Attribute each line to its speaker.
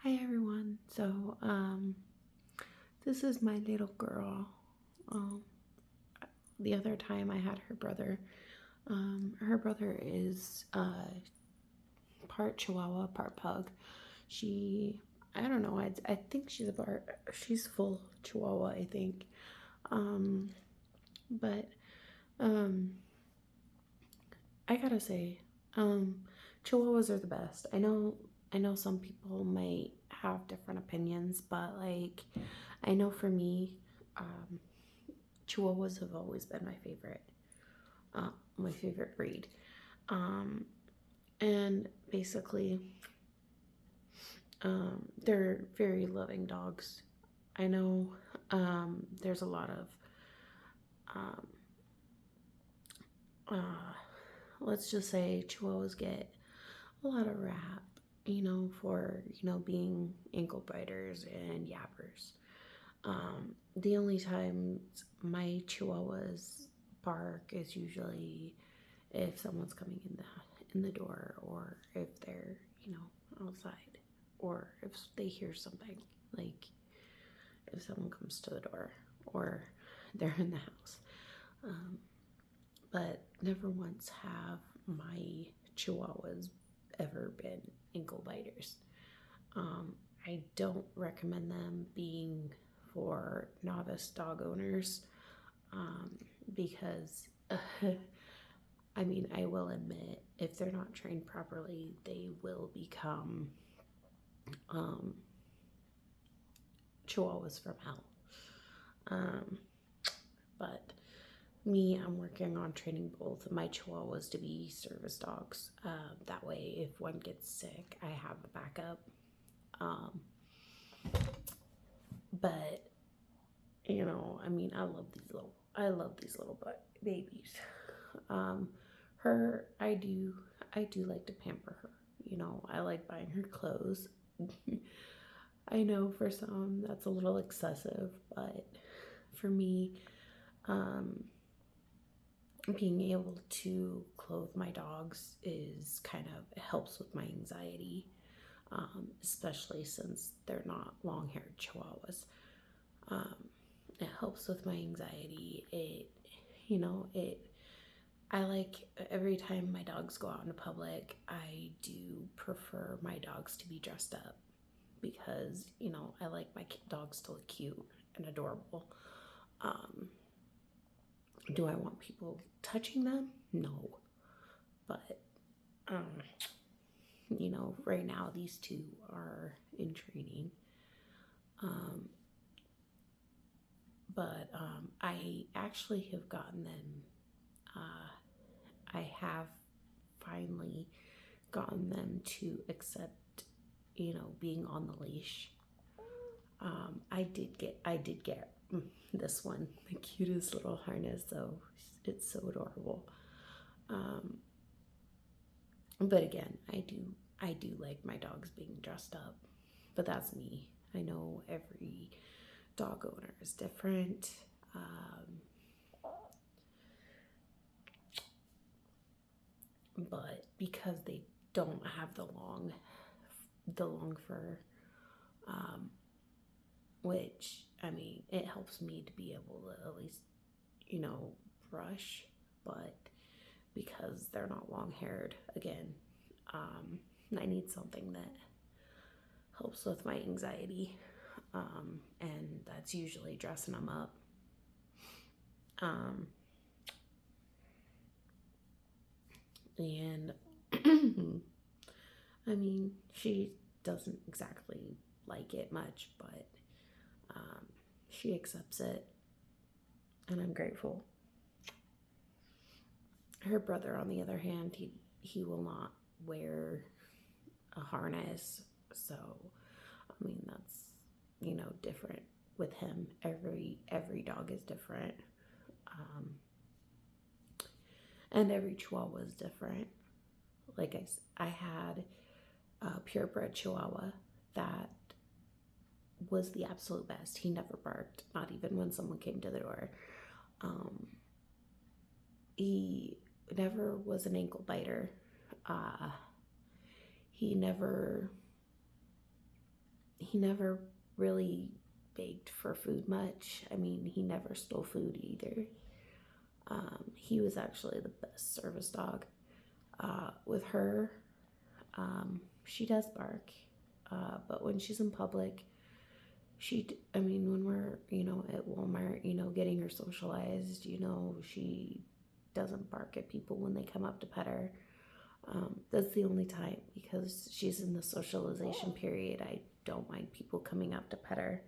Speaker 1: Hi everyone. This is my little girl. Um, the other time I had her brother. Her brother is part Chihuahua, part pug. I don't know. I think she's full Chihuahua. I think. Um, but um, I gotta say, um, Chihuahuas are the best. I know some people might have different opinions, but I know for me, um, Chihuahuas have always been my favorite breed. Um, and basically, they're very loving dogs. I know there's a lot of, um, uh, let's just say Chihuahuas get a lot of rap, for, being ankle biters and yappers. The only times my Chihuahuas bark is usually if someone's coming in the door, or if they're outside, or if they hear something, like if someone comes to the door, or they're in the house. um, but never once have my Chihuahuas ever been ankle biters. I don't recommend them being for novice dog owners, um, because I mean, I will admit, if they're not trained properly, they will become um, Chihuahuas from hell. Um, but me, I'm working on training both of my Chihuahuas to be service dogs. That way, if one gets sick, I have a backup. Um, but I mean, I love these little babies. Um, I do like to pamper her. I like buying her clothes. I know for some that's a little excessive, but for me, um, being able to clothe my dogs is kind of, it helps with my anxiety, especially since they're not long haired Chihuahuas. Um, it helps with my anxiety. It I like, every time my dogs go out in public, I do prefer my dogs to be dressed up because, I like my dogs to look cute and adorable. Um, do I want people touching them? No. But, um, right now these two are in training. Um, but I actually have gotten them, I have finally gotten them to accept, being on the leash. I did get this one, the cutest little harness, so it's so adorable. Um, but again, I do like my dogs being dressed up, but that's me. I know every dog owner is different. But because they don't have the long fur, um, which, I mean, it helps me to be able to at least, you know, brush, but because they're not long haired, again, um, I need something that helps with my anxiety, and that's usually dressing them up. Um, and I mean, she doesn't exactly like it much, but um, she accepts it, and I'm grateful. Her brother, on the other hand, he will not wear a harness, so I mean that's different with him. Every dog is different, um, and every Chihuahua is different. Like I had a purebred Chihuahua that was the absolute best. He never barked, not even when someone came to the door. Um, he never was an ankle biter. Uh, he never he never really begged for food much. I mean, he never stole food either. He was actually the best service dog. With her, she does bark, but when she's in public, I mean, when we're, at Walmart, getting her socialized, she doesn't bark at people when they come up to pet her. That's the only time because she's in the socialization period. I don't mind people coming up to pet her.